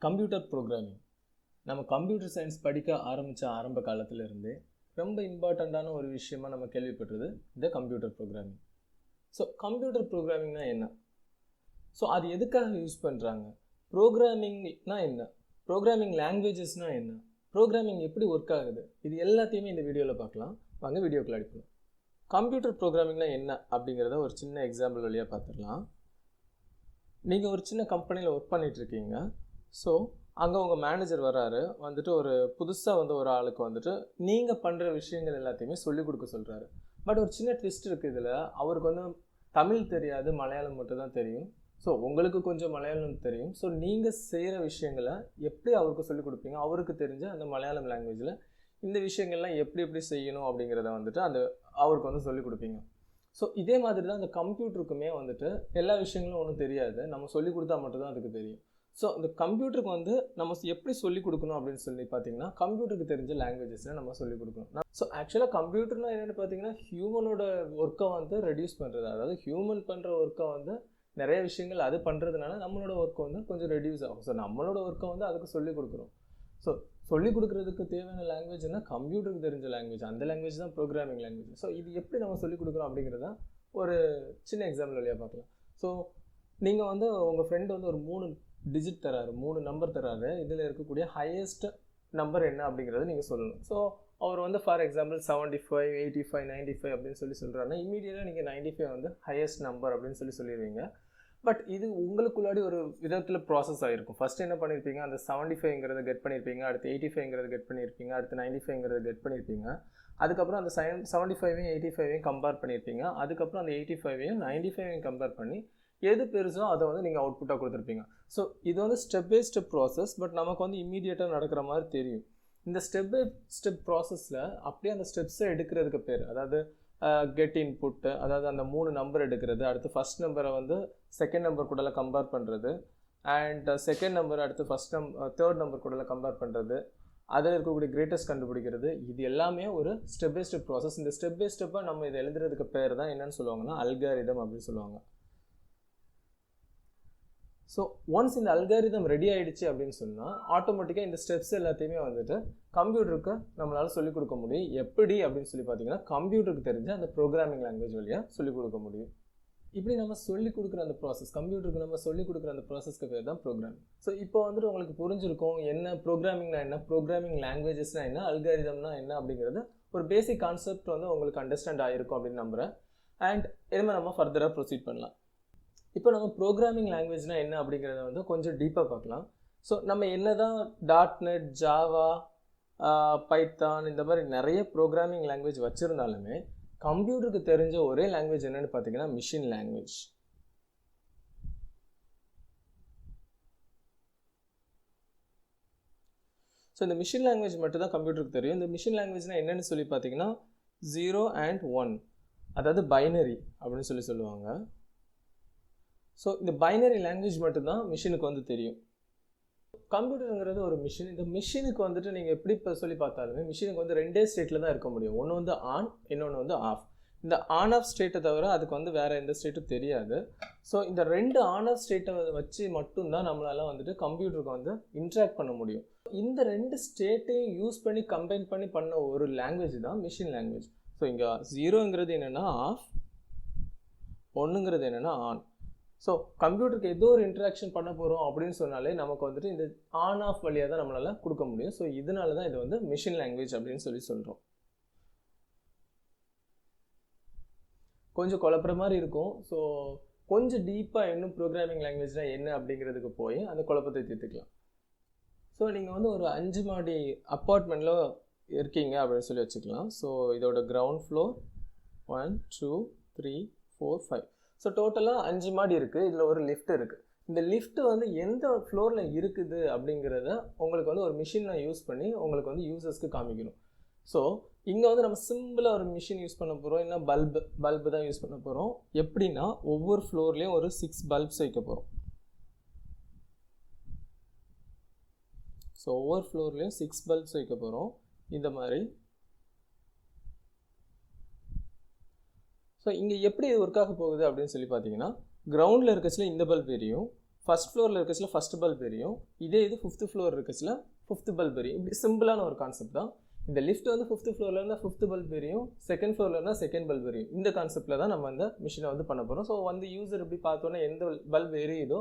Computer programming நம்ம computer science படிக்க ஆரம்பித்த ஆரம்ப காலத்திலிருந்தே ரொம்ப இம்பார்ட்டண்ட்டான ஒரு விஷயமாக நம்ம கேள்விப்பட்டது இந்த கம்ப்யூட்டர் ப்ரோக்ராமிங். ஸோ கம்ப்யூட்டர் ப்ரோக்ராமிங்னா என்ன? ஸோ அது எதுக்காக யூஸ் பண்ணுறாங்க? ப்ரோக்ராமிங்னா என்ன? ப்ரோக்ராமிங் லாங்குவேஜஸ்னால் என்ன? ப்ரோக்ராமிங் எப்படி ஒர்க் ஆகுது? இது எல்லாத்தையுமே இந்த வீடியோவில் பார்க்கலாம். வாங்க வீடியோக்குள்ள அடிப்போம். கம்ப்யூட்டர் ப்ரோக்ராமிங்னா என்ன அப்படிங்கிறத ஒரு சின்ன எக்ஸாம்பிள் வழியாக பார்த்துடலாம். நீங்கள் ஒரு சின்ன கம்பெனியில் ஒர்க் பண்ணிகிட்ருக்கீங்க. ஸோ அங்கே உங்கள் மேனேஜர் வராரு, வந்துட்டு ஒரு புதுசாக ஒரு ஆளுக்கு வந்துட்டு நீங்கள் பண்ணுற விஷயங்கள் எல்லாத்தையுமே சொல்லிக் கொடுக்க சொல்கிறாரு. பட் ஒரு சின்ன ட்விஸ்ட் இருக்குது இதில். அவருக்கு தமிழ் தெரியாது, மலையாளம் மட்டும் தான் தெரியும். ஸோ உங்களுக்கு கொஞ்சம் மலையாளம் தெரியும். ஸோ நீங்கள் செய்கிற விஷயங்களை எப்படி அவருக்கு சொல்லிக் கொடுப்பீங்க? அவருக்கு தெரிஞ்ச அந்த மலையாளம் லாங்குவேஜில் இந்த விஷயங்கள்லாம் எப்படி எப்படி செய்யணும் அப்படிங்கிறத வந்துட்டு அவருக்கு சொல்லிக் கொடுப்பீங்க. ஸோ இதே மாதிரி தான் அந்த கம்ப்யூட்டருக்குமே எல்லா விஷயங்களும் ஒன்றும் தெரியாது, நம்ம சொல்லிக் கொடுத்தா மட்டும்தான் அதுக்கு தெரியும். ஸோ இந்த கம்ப்யூட்டருக்கு நம்ம எப்படி சொல்லிக் கொடுக்கணும் அப்படின்னு சொல்லி பார்த்தீங்கன்னா, கம்ப்யூட்டருக்கு தெரிஞ்ச லாங்குவேஜஸில் நம்ம சொல்லிக் கொடுக்கணும். ஸோ ஆக்சுவலாக கம்ப்யூட்டர்னால் என்னென்னு பார்த்தீங்கன்னா, ஹியூமனோட ஒர்க்கை ரெடியூஸ் பண்ணுறது. அதாவது ஹியூமன் பண்ணுற ஒர்க்கை நிறைய விஷயங்கள் அது பண்ணுறதுனால நம்மளோட ஒர்க்கை கொஞ்சம் ரெடியூஸ் ஆகும். ஸோ நம்மளோட ஒர்க்கை அதுக்கு சொல்லிக் கொடுக்குறோம். ஸோ சொல்லிக் கொடுக்குறதுக்கு தேவையான லாங்குவேஜ்னால் கம்ப்யூட்டருக்கு தெரிஞ்ச லாங்குவேஜ், அந்த லாங்குவேஜ் தான் ப்ரோக்ராமிங் லாங்குவேஜ். ஸோ இது எப்படி நம்ம சொல்லிக் கொடுக்குறோம் அப்படிங்கிறத ஒரு சின்ன எக்ஸாம்பிள் வழியாக பார்க்கலாம். ஸோ நீங்கள் உங்கள் ஃப்ரெண்டு ஒரு 3 டிஜிட் தராரு, 3 நம்பர் தராரு. இதில் இருக்கக்கூடிய ஹையஸ்ட் நம்பர் என்ன அப்படிங்கிறத நீங்கள் சொல்லணும். ஸோ அவர் ஃபார் எக்ஸாம்பிள் 75, 85, 95 அப்படின்னு சொல்கிறாருன்னா இமீடியட்டாக நீங்கள் 95 ஹையஸ்ட் நம்பர் அப்படின்னு சொல்லிடுவீங்க. பட் இது உங்களுக்குள்ளாடி ஒரு விதத்தில் ப்ராசஸ் ஆகிருக்கும். ஃபஸ்ட்டு என்ன பண்ணியிருப்பீங்க, அந்த 75ங்கிறத கெட் பண்ணியிருப்பீங்க, அடுத்து 85ங்கிறத கெட் பண்ணியிருப்பீங்க, அடுத்து 95ங்கிறத கெட் பண்ணியிருப்பீங்க. அதுக்கப்புறம் அந்த 75ஐயும் 85ஐயும் கம்பேர் பண்ணியிருப்பீங்க. அதுக்கப்புறம் அந்த 85ஐயும் 95ஐயும் கம்பேர் பண்ணி எது பெருசோ அதை நீங்கள் அவுட்புட்டாக கொடுத்துருப்பீங்க. ஸோ இது step by step process. But நமக்கு இமீடியட்டாக நடக்கிற மாதிரி தெரியும். இந்த ஸ்டெப் பை ஸ்டெப் ப்ராசஸில் அப்படியே அந்த ஸ்டெப்ஸை எடுக்கிறதுக்கு பேர், அதாவது கெட் இன்புட்டு, அதாவது அந்த 3 நம்பர் எடுக்கிறது, அடுத்து ஃபஸ்ட் நம்பரை செகண்ட் நம்பர் கூடலாம் கம்பேர் பண்ணுறது, அண்ட் செகண்ட் நம்பர் அடுத்து தேர்ட் நம்பர் கூடலாம் கம்பேர் பண்ணுறது, அதில் இருக்கக்கூடிய கிரேட்டஸ்ட் கண்டுபிடிக்கிறது. இது எல்லாமே ஒரு ஸ்டெப் பை ஸ்டெப் ப்ராசஸ். இந்த ஸ்டெப் பை ஸ்டெப்பாக நம்ம இதை எழுதுறதுக்கு பேர் தான் என்னன்னு சொல்லுவாங்கன்னா அல்காரிதம் அப்படின்னு சொல்லுவாங்க. ஸோ ஒன்ஸ் இந்த அல்காரிதம் ரெடி ஆகிடுச்சு அப்படின்னு சொன்னால் ஆட்டோமேட்டிக்காக இந்த ஸ்டெப்ஸ் எல்லாத்தையுமே கம்ப்யூட்டருக்கு நம்மளால் சொல்லிக் கொடுக்க முடியும். எப்படி அப்படின்னு சொல்லி பார்த்தீங்கன்னா, கம்ப்யூட்டருக்கு தெரிஞ்ச அந்த ப்ரோக்ராமிங் லாங்குவேஜ் வழியாக சொல்லிக் கொடுக்க முடியும். இப்படி நம்ம சொல்லிக் கொடுக்குற அந்த ப்ராசஸ், கம்ப்யூட்டருக்கு நம்ம சொல்லிக் கொடுக்குற அந்த ப்ராசஸ்க்கு பேர் தான் ப்ரோக்ராமிங். ஸோ இப்போ உங்களுக்கு புரிஞ்சிருக்கும் என்ன ப்ரோக்ராமிங்னா என்ன, ப்ரோக்ராமிங் லாங்குவேஜஸ்னா என்ன, அல்காரிதம்னா என்ன அப்படிங்கிறது ஒரு பேசிக் கான்செப்ட் உங்களுக்கு அண்டர்ஸ்டாண்ட் ஆகிருக்கும் அப்படின்னு நம்புகிறேன். அண்ட் இனிமேல் நம்ம ஃபர்தராக ப்ரொசீட் பண்ணலாம். இப்போ நம்ம ப்ரோக்ராமிங் லாங்குவேஜ்னால் என்ன அப்படிங்கிறத கொஞ்சம் டீப்பாக பார்க்கலாம். ஸோ நம்ம என்ன தான் .NET, ஜாவா, பைத்தான் இந்த மாதிரி நிறைய ப்ரோக்ராமிங் லாங்குவேஜ் வச்சுருந்தாலுமே கம்ப்யூட்டருக்கு தெரிஞ்ச ஒரே லாங்குவேஜ் என்னென்னு பார்த்தீங்கன்னா மிஷின் லாங்குவேஜ். ஸோ இந்த மிஷின் லாங்குவேஜ் மட்டும் தான் கம்ப்யூட்டருக்கு தெரியும். இந்த மிஷின் லாங்குவேஜ்னால் என்னென்னு சொல்லி பார்த்தீங்கன்னா 0 and 1, அதாவது பைனரி அப்படின்னு சொல்லுவாங்க. ஸோ இந்த பைனரி லாங்குவேஜ் மட்டும்தான் மிஷினுக்கு தெரியும். கம்ப்யூட்டருங்கிறது ஒரு மிஷின். இந்த மிஷினுக்கு நீங்கள் எப்படி இப்போ சொல்லி பார்த்தாலுமே மிஷினுக்கு 2 ஸ்டேட்டில் தான் இருக்க முடியும். ஒன்று ஆன், இன்னொன்று ஆஃப். இந்த ஆன் ஆஃப் ஸ்டேட்டை தவிர அதுக்கு வேறு எந்த ஸ்டேட்டும் தெரியாது. ஸோ இந்த 2 ஆன் ஆஃப் ஸ்டேட்டை வச்சு மட்டும்தான் நம்மளால் கம்ப்யூட்டருக்கு இன்ட்ராக்ட் பண்ண முடியும். இந்த 2 ஸ்டேட்டையும் யூஸ் பண்ணி கம்பைன் பண்ண ஒரு லாங்குவேஜ் தான் மிஷின் லாங்குவேஜ். ஸோ இங்கே 0ங்கிறது என்னென்னா ஆஃப், 1ங்கிறது என்னென்னா ஆன். ஸோ கம்ப்யூட்டருக்கு ஏதோ ஒரு இன்ட்ராக்ஷன் பண்ண போகிறோம் அப்படின்னு சொன்னாலே நமக்கு இந்த ஆன் ஆஃப் வழியாக தான் நம்மளால் கொடுக்க முடியும். ஸோ இதனால தான் இது மிஷின் லாங்குவேஜ் அப்படின்னு சொல்கிறோம். கொஞ்சம் குழப்புற மாதிரி இருக்கும். ஸோ கொஞ்சம் டீப்பாக இன்னும் ப்ரோக்ராமிங் லாங்குவேஜ்னால் என்ன அப்படிங்கிறதுக்கு போய் அந்த குழப்பத்தை தீர்த்துக்கலாம். ஸோ நீங்கள் ஒரு 5 மாடி அப்பார்ட்மெண்ட்டில் இருக்கீங்க அப்படின்னு சொல்லி வச்சுக்கலாம். ஸோ இதோட கிரவுண்ட் ஃப்ளோர் 1, 2, 3, 4, 5. ஸோ டோட்டலாக 5 மாடி இருக்குது. இதில் ஒரு லிஃப்ட் இருக்குது. இந்த லிஃப்ட்டு எந்த ஃப்ளோரில் இருக்குது அப்படிங்கிறத உங்களுக்கு ஒரு மிஷினை யூஸ் பண்ணி உங்களுக்கு யூசர்ஸ்க்கு காமிக்கணும். ஸோ இங்கே நம்ம சிம்பிளாக ஒரு மிஷின் யூஸ் பண்ண போகிறோம். இல்லை பல்பு தான் யூஸ் பண்ண போகிறோம். எப்படின்னா ஒவ்வொரு ஃப்ளோர்லேயும் ஒரு 6 பல்ப்ஸ் வைக்க போகிறோம். ஸோ ஒவ்வொரு ஃப்ளோர்லேயும் 6 பல்ப்ஸ் வைக்க போகிறோம் இந்த மாதிரி. ஸோ இங்கே எப்படி ஒர்க் ஆக போகுது அப்படின்னு சொல்லி பார்த்தீங்கன்னா, கிரவுண்டில் இருக்கச்சில் இந்த பல்ப் எரியும், ஃபஸ்ட் ஃப்ளோரில் இருக்கச்சில் ஃபஸ்ட் பல்ப் எரியும், இதே இது 5th ஃப்ளோர் இருக்கச்சில் 5th பல்ப் எரியும். இப்படி சிம்பிளான ஒரு கான்செப்ட் தான். இந்த லிஃப்ட் வந்து 5th ஃப்ளோரில் இருந்தால் 5th பல்ப் எரியும், 2nd ஃப்ளோரில் இருந்தால் 2nd பல்ப் எரியும். இந்த கான்செப்டில் தான் நம்ம அந்த மிஷினை வந்து பண்ண போகிறோம். ஸோ வந்து யூசர் எப்படி பார்த்தோன்னா எந்த பல்ப் எரியுதோ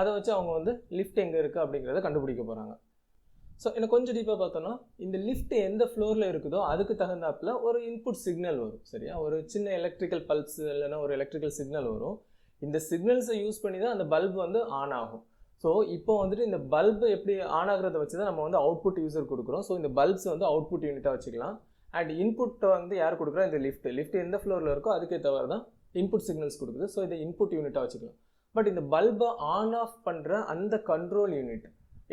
அதை வச்சு அவங்க வந்து லிஃப்ட் எங்கே இருக்குது அப்படிங்கிறத கண்டுபிடிக்க போகிறாங்க. ஸோ எனக்கு கொஞ்சம் டீப்பாக பார்த்தோன்னா இந்த லிஃப்ட் எந்த ஃப்ளோரில் இருக்குதோ அதுக்கு தகுந்தாப்பில் ஒரு இன்புட் சிக்னல் வரும். சரியா, ஒரு சின்ன எலக்ட்ரிக்கல் பல்ப்ஸ் இல்லைன்னா ஒரு எலக்ட்ரிக்கல் சிக்னல் வரும். இந்த சிக்னல்ஸை யூஸ் பண்ணி தான் அந்த பல்ப் வந்து ஆன் ஆகும். ஸோ இப்போ வந்துட்டு இந்த பல்பு எப்படி ஆன் ஆகிறத வச்சு தான் நம்ம வந்து அவுட்புட் யூசர் கொடுக்குறோம். ஸோ இந்த பல்ப்ஸ் வந்து அவுட்புட் யூனிட்டாக வச்சுக்கலாம். அண்ட் இன்புட்டை வந்து யார் கொடுக்குறா, இந்த லிஃப்ட் எந்த ஃப்ளோரில் இருக்கோ அதுக்கேற்றவாறு தான் இன்புட் சிக்னல்ஸ் கொடுக்குது. ஸோ இதை இன்புட் யூனிட்டாக வச்சுக்கலாம். பட் இந்த பல்பை ஆன் ஆஃப் பண்ணுற அந்த கண்ட்ரோல் யூனிட்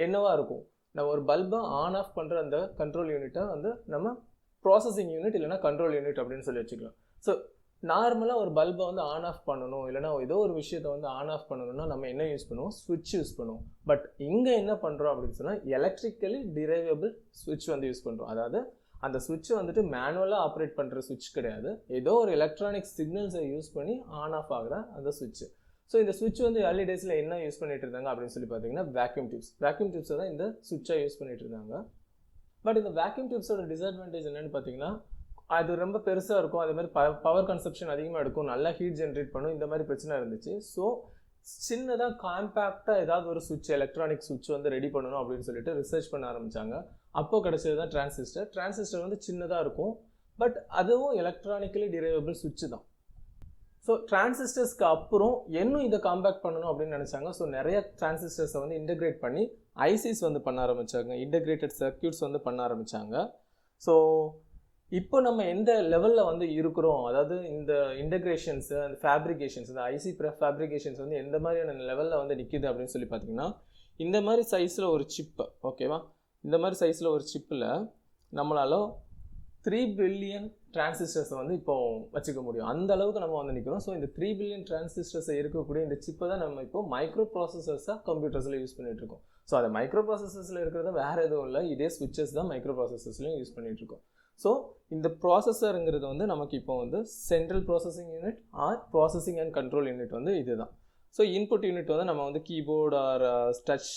என்னவா இருக்கும், நம்ம ஒரு பல்பை ஆன் ஆஃப் பண்ணுற அந்த கண்ட்ரோல் யூனிட்டை வந்து நம்ம ப்ராசஸிங் யூனிட் இல்லைனா கண்ட்ரோல் யூனிட் அப்படின்னு சொல்லி வச்சுக்கலாம். ஸோ நார்மலாக ஒரு பல்பை வந்து ஆன் ஆஃப் பண்ணணும் இல்லைனா ஏதோ ஒரு விஷயத்தை வந்து ஆன் ஆஃப் பண்ணணும்னா நம்ம என்ன யூஸ் பண்ணுவோம், ஸ்விட்ச் யூஸ் பண்ணுவோம். பட் இங்கே என்ன பண்ணுறோம் அப்படின்னு சொன்னால் எலக்ட்ரிக்கலி டிரைவபிள் ஸ்விட்ச் வந்து யூஸ் பண்ணுறோம். அதாவது அந்த ஸ்விட்ச் வந்துட்டு மேனுவலாக ஆப்ரேட் பண்ணுற ஸ்விட்ச் கிடையாது, ஏதோ ஒரு எலக்ட்ரானிக் சிக்னல்ஸை யூஸ் பண்ணி ஆன் ஆஃப் ஆகிற அந்த ஸ்விட்ச். ஸோ இந்த ஸ்விட்ச் வந்து ஏர்லி டேஸில் என்ன யூஸ் பண்ணிட்டு இருந்தாங்க அப்படின்னு சொல்லி பார்த்தீங்கன்னா வேக்யூம் டியூப்ஸை தான் இந்த ஸ்விட்சை யூஸ் பண்ணிட்டு இருந்தாங்க. பட் இந்த வேக்யூம் டியூப்ஸோட டிஸ்அட்வான்டேஜ் என்னென்னு பார்த்தீங்கன்னா அது ரொம்ப பெருசாக இருக்கும், அதே மாதிரி பவர் கன்சப்ஷன் அதிகமாக எடுக்கும், நல்லா ஹீட் ஜென்ரேட் பண்ணும், இந்த மாதிரி பிரச்சனை இருந்துச்சு. ஸோ சின்னதாக காம்பேக்டாக ஏதாவது ஒரு சுவிட்ச் எலக்ட்ரானிக் சுவிட்ச் வந்து ரெடி பண்ணணும் அப்படின்னு சொல்லிட்டு ரிசர்ச் பண்ண ஆரம்பித்தாங்க. அப்போது கிடச்சது தான் டிரான்சிஸ்டர் வந்து சின்னதாக இருக்கும், பட் அதுவும் எலக்ட்ரானிக்கலி டிரைவபிள் சுவிட்ச் தான். ஸோ டிரான்சிஸ்டர்ஸ்க்கு அப்புறம் இன்னும் இதை காம்பேக்ட் பண்ணணும் அப்படின்னு நினச்சாங்க. ஸோ நிறைய டிரான்சிஸ்டர்ஸை வந்து இன்டெகிரேட் பண்ணி ஐசிஸ் வந்து பண்ண ஆரம்பித்தாங்க, இன்டெகிரேட்டட் சர்க்யூட்ஸ் வந்து பண்ண ஆரம்பித்தாங்க. ஸோ இப்போ நம்ம எந்த லெவலில் வந்து இருக்கிறோம், அதாவது இந்த இன்டெகிரேஷன்ஸு அந்த ஃபேப்ரிகேஷன்ஸ் இந்த ஐசி ஃபேப்ரிகேஷன்ஸ் வந்து எந்த மாதிரியான லெவலில் வந்து நிற்கிது அப்படின்னு சொல்லி பார்த்தீங்கன்னா இந்த மாதிரி சைஸில் ஒரு சிப்பு, ஓகேவா, இந்த மாதிரி சைஸில் ஒரு சிப்பில் நம்மளால் 3 பில்லியன் டிரான்சிஸ்டர்ஸை வந்து இப்போ வச்சுக்க முடியும். அந்த அளவுக்கு நம்ம வந்து நிற்கிறோம். ஸோ இந்த 3 பில்லியன் டிரான்சிஸ்டர்ஸை இருக்கக்கூடிய இந்த சிப்பை தான் நம்ம இப்போ மைக்ரோ ப்ராசஸர்ஸாக கம்ப்யூட்டர்ஸில் யூஸ் பண்ணிகிட்டு இருக்கோம். ஸோ அந்த மைக்ரோ ப்ராசஸர்ஸில் இருக்கிறது வேறு எதுவும் இல்லை, இதே ஸ்விட்சஸ் தான் மைக்ரோ ப்ராசஸர்ஸ்லையும் யூஸ் பண்ணிகிட்டு இருக்கோம். ஸோ இந்த ப்ராசஸருங்கிறது வந்து நமக்கு இப்போ வந்து central processing unit or processing and control unit வந்து இது தான். ஸோ இன்புட் யூனிட் வந்து நம்ம வந்து கீபோர்டு ஆர் டச்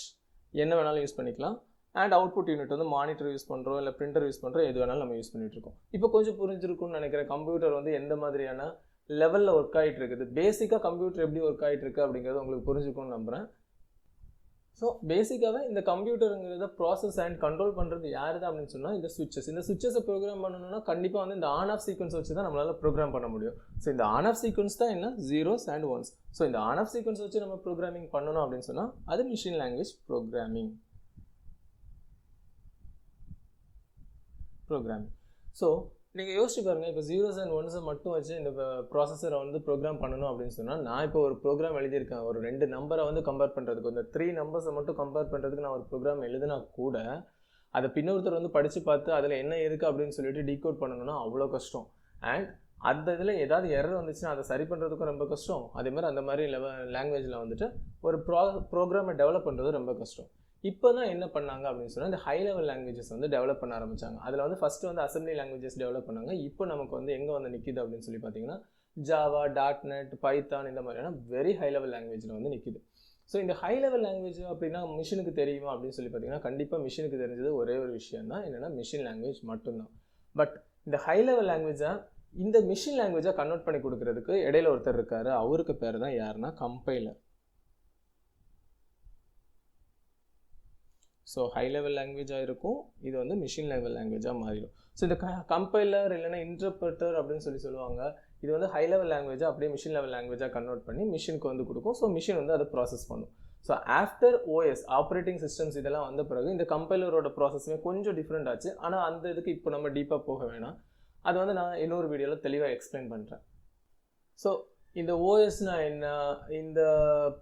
என்ன வேணாலும் யூஸ் பண்ணிக்கலாம். அண்ட் அவுட்புட் யூனிட் வந்து மானிட்டர் யூஸ் பண்ணுறோம் இல்லை பிரிண்டர் யூஸ் பண்ணுறோம், எது வேணாலும் நம்ம யூஸ் பண்ணிகிட்டு இருக்கோம். இப்போ கொஞ்சம் புரிஞ்சிருக்கும்னு நினைக்கிறேன் கம்ப்யூட்டர் வந்து எந்த மாதிரியான லெவலில் ஒர்க் ஆகிட்டு இருக்குது, பேசிக்காக கம்ப்யூட்டர் எப்படி ஒர்க் ஆகிட்டு இருக்குது அப்படிங்கிறது உங்களுக்கு புரிஞ்சுக்கும்னு நம்புகிறேன். ஸோ பேசிக்காகவே இந்த கம்ப்யூட்டருங்கிறத ப்ராசஸ் அண்ட் கண்ட்ரோல் பண்ணுறது யார் தான் அப்படின்னு சொன்னால் இந்த சுவிட்சஸை ப்ரோக்ராம் பண்ணணும்னா கண்டிப்பாக வந்து இந்த ஆன் ஆஃப் சீக்வன்ஸ் வச்சு தான் நம்மளால் ப்ரோக்ராம் பண்ண முடியும். ஸோ இந்த ஆன் ஆஃப் சீக்வன்ஸ் தான் என்ன, 0s and 1s. ஸோ இந்த ஆன் ஆஃப் சீக்வன்ஸ் வச்சு நம்ம ப்ரோக்ராமிங் பண்ணணும் அப்படின்னு சொன்னால் அது மிஷின் லாங்குவேஜ் ப்ரோக்ராமிங். ஸோ நீங்கள் யோசிச்சு பாருங்கள், இப்போ 0s and 1s மட்டும் வச்சு இந்த ப்ராசஸரை வந்து ப்ரோக்ராம் பண்ணணும் அப்படின்னு சொன்னால் நான் இப்போ ஒரு ப்ரோக்ராம் எழுதியிருக்கேன், ஒரு 2 நம்பரை வந்து கம்பேர் பண்ணுறதுக்கு, இந்த 3 நம்பர்ஸை மட்டும் கம்பேர் பண்ணுறதுக்கு நான் ஒரு ப்ரோக்ராம் எழுதினா கூட அதை பின்னொருத்தர் வந்து படித்து பார்த்து அதில் என்ன இருக்குது அப்படின்னு சொல்லிட்டு டீகோட் பண்ணணும்னா அவ்வளோ கஷ்டம். அண்ட் அந்த இதில் ஏதாவது எரர் வந்துச்சுன்னா அதை சரி பண்ணுறதுக்கும் ரொம்ப கஷ்டம். அதேமாதிரி அந்த மாதிரி லாங்குவேஜில் வந்துட்டு ஒரு ப்ரோக்ராமை டெவலப் பண்ணுறது ரொம்ப கஷ்டம். இப்போ தான் என்ன பண்ணாங்க அப்படின்னு சொன்னால் இந்த ஹை லெவல் லாங்குவேஜஸ் வந்து டெவலப் பண்ண ஆரம்பித்தாங்க. அதில் வந்து ஃபஸ்ட்டு வந்து அசம்பிளி லாங்குவேஜஸ் டெவலப் பண்ணாங்க. இப்போ நமக்கு வந்து எங்கே வந்து நிற்கிது அப்படின்னு சொல்லி பார்த்தீங்கன்னா ஜாவா, .NET, பைத்தான் இந்த மாதிரியான வெரி ஹை லெவல் லாங்குவேஜில் வந்து நிற்கிது. ஸோ இந்த ஹை லெவல் லாங்குவேஜ் அப்படின்னா மிஷினுக்கு தெரியுமா அப்படின்னு சொல்லி பார்த்தீங்கன்னா கண்டிப்பாக மிஷினுக்கு தெரிஞ்சது ஒரே ஒரு விஷயம் தான், என்னென்னா மிஷின் லாங்குவேஜ் மட்டும்தான். பட் இந்த ஹை லெவல் லாங்குவேஜை இந்த மிஷின் லாங்குவேஜாக கன்வெர்ட் பண்ணி கொடுக்கறதுக்கு இடையில ஒருத்தர் இருக்கார், அவருக்கு பேர் தான் யாருன்னா கம்பைலர். ஸோ ஹை லெவல் லாங்குவேஜாக இருக்கும், இது வந்து மிஷின் லெவல் லாங்குவேஜாக மாறிடும். ஸோ இந்த கம்பைலர் இல்லைன்னா இன்டர்பிரட்டர் அப்படின்னு சொல்லுவாங்க. இது வந்து ஹை லெவல் லாங்குவேஜாக அப்படியே மிஷின் லெவல் லாங்குவேஜாக கன்வெர்ட் பண்ணி மிஷினுக்கு வந்து கொடுக்கும். ஸோ மிஷின் வந்து அதை ப்ராசஸ் பண்ணும். So after OS operating systems இதெல்லாம் வந்த பிறகு இந்த கம்பைலரோட ப்ராசஸுமே கொஞ்சம் டிஃப்ரெண்ட் ஆச்சு. ஆனால் அந்த இதுக்கு இப்போ நம்ம டீப்பாக போக வேணாம், அது வந்து நான் இன்னொரு வீடியோவில் தெளிவாக எக்ஸ்பிளைன் பண்ணுறேன். ஸோ இந்த ஓஎஸ்னா என்ன, இந்த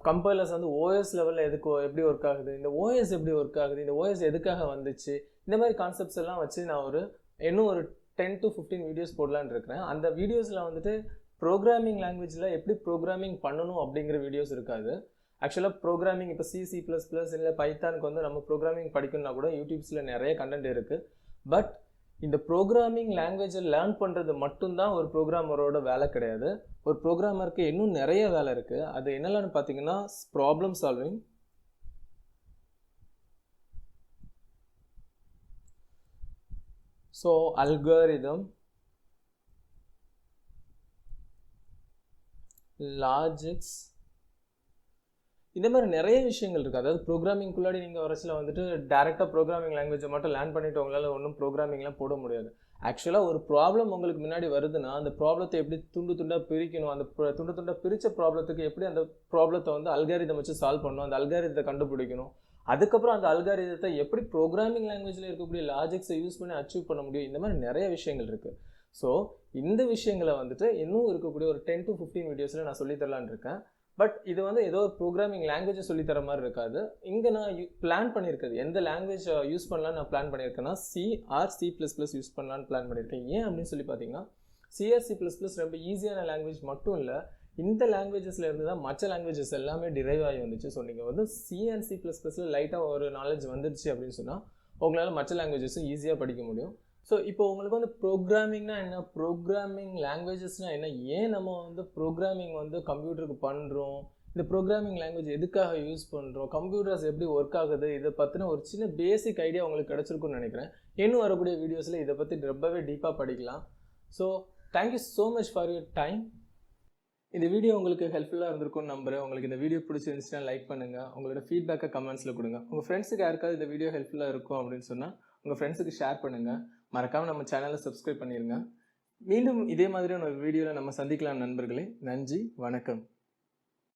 கம்பைலர்ஸ் வந்து ஓஎஸ் லெவலில் எப்படி ஒர்க் ஆகுது, இந்த ஓஎஸ் எப்படி ஒர்க் ஆகுது, இந்த ஓஎஸ் எதுக்காக வந்துச்சு, இந்த மாதிரி கான்செப்ட்ஸ் எல்லாம் வச்சு நான் இன்னும் ஒரு 10 to 15 வீடியோஸ் போடலான்னு இருக்கிறேன். அந்த வீடியோஸில் வந்துட்டு ப்ரோக்ராமிங் லாங்குவேஜில் எப்படி ப்ரோக்ராமிங் பண்ணணும் அப்படிங்கிற வீடியோஸ் இருக்காது. ஆக்சுவலாக ப்ரோக்ராமிங் இப்போ C++ இல்லை பைத்தானுக்கு வந்து நம்ம ப்ரோக்ராமிங் படிக்கணும்னா கூட யூடியூப்ஸில் நிறைய கண்டென்ட் இருக்குது. பட் இந்த ப்ரோக்ராமிங் லாங்குவேஜை லேர்ன் பண்ணுறது மட்டும்தான் ஒரு ப்ரோக்ராமரோட வேலை கிடையாது. ஒரு ப்ரோக்ராமருக்கு இன்னும் நிறைய வேலை இருக்குது. அது என்னென்னு பார்த்தீங்கன்னா problem solving, so algorithm, logics, இந்த மாதிரி நிறைய விஷயங்கள் இருக்குது. அதாவது ப்ரோக்ராமிங்குள்ளாடி நீங்கள் வரச்சில் வந்துட்டு டேரெக்டாக ப்ரோக்ராமிங் லாங்குவேஜை மட்டும் லேர்ன் பண்ணிவிட்டு உங்களால் ஒன்றும் ப்ரோக்ராமிங்லாம் போட முடியாது. ஆக்சுவலாக ஒரு ப்ராப்ளம் உங்களுக்கு முன்னாடி வருதுன்னா அந்த ப்ராப்ளத்தை எப்படி துண்டு துண்டாக பிரிக்கணும், அந்த துண்டு துண்டாக பிரித்த ப்ராப்ளத்துக்கு எப்படி அந்த ப்ராப்ளத்தை வந்து அல்காரிதம் வச்சு சால்வ் பண்ணணும், அந்த அல்காரிதத்தை கண்டுபிடிக்கணும், அதுக்கப்புறம் அந்த அல்காரிதத்தை எப்படி ப்ரோக்ராமிங் லாங்குவேஜில் இருக்கக்கூடிய லாஜிக்ஸை யூஸ் பண்ணி அச்சீவ் பண்ண முடியும், இந்த மாதிரி நிறைய விஷயங்கள் இருக்குது. ஸோ இந்த விஷயங்களை வந்துட்டு இன்னும் இருக்கக்கூடிய ஒரு 10 to 15 வீடியோஸில் நான் சொல்லித்தரலான்னு இருக்கேன். பட் இது வந்து ஏதோ ஒரு ப்ரோக்ராமிங் லாங்குவேஜை சொல்லித்தர மாதிரி இருக்காது. இங்கே நான் பிளான் பண்ணியிருக்கிறது எந்த லாங்குவேஜ் யூஸ் பண்ணலான்னு நான் பிளான் பண்ணியிருக்கேன்னா C++ யூஸ் பண்ணலான்னு பிளான் பண்ணியிருக்கேன். ஏன் அப்படின்னு சொல்லி பார்த்தீங்கன்னா C++ ரொம்ப ஈஸியான லாங்குவேஜ் மட்டும் இல்லை, இந்த லாங்குவேஜஸில் இருந்து தான் மற்ற லாங்குவேஜஸ் எல்லாமே டிரைவ் ஆகி வந்துச்சு. ஸோ நீங்கள் வந்து C++ல லைட்டாக ஒரு நாலேஜ் வந்துடுச்சு அப்படின்னு சொன்னால் உங்களால் மற்ற லாங்குவேஜஸும் ஈஸியாக படிக்க முடியும். ஸோ இப்போ உங்களுக்கு வந்து ப்ரோக்ராமிங்னா என்ன, ப்ரோக்ராமிங் லாங்குவேஜஸ்னால் என்ன, ஏன் நம்ம வந்து ப்ரோக்ராமிங் வந்து கம்ப்யூட்டருக்கு பண்ணுறோம், இந்த ப்ரோக்ராமிங் லாங்குவேஜ் எதுக்காக யூஸ் பண்ணுறோம், கம்ப்யூட்டர்ஸ் எப்படி ஒர்க் ஆகுது, இதை பற்றின ஒரு சின்ன பேசிக் ஐடியா உங்களுக்கு கிடச்சிருக்குன்னு நினைக்கிறேன். இன்னும் வரக்கூடிய வீடியோஸில் இதை பற்றி ரொம்பவே டீப்பாக படிக்கலாம். So thank you so much for your time. இந்த வீடியோ உங்களுக்கு ஹெல்ப்ஃபுல்லாக இருந்திருக்கும்னு நம்புகிறேன். உங்களுக்கு இந்த வீடியோ பிடிச்சிருந்துச்சுன்னா லைக் பண்ணுங்கள், உங்களோட ஃபீட்பேக்கை கமெண்ட்ஸில் கொடுங்க. உங்கள் ஃப்ரெண்ட்ஸுக்கு யாருக்காவது இந்த வீடியோ ஹெல்ப்ஃபுல்லாக இருக்கும் அப்படின்னு சொன்னால் உங்கள் ஃப்ரெண்ட்ஸுக்கு ஷேர் பண்ணுங்கள். மறக்காமல் நம்ம சேனலை சப்ஸ்கிரைப் பண்ணிடுங்க. மீண்டும் இதே மாதிரியான ஒரு வீடியோவில் நம்ம சந்திக்கலாம் நண்பர்களே. நன்றி, வணக்கம்.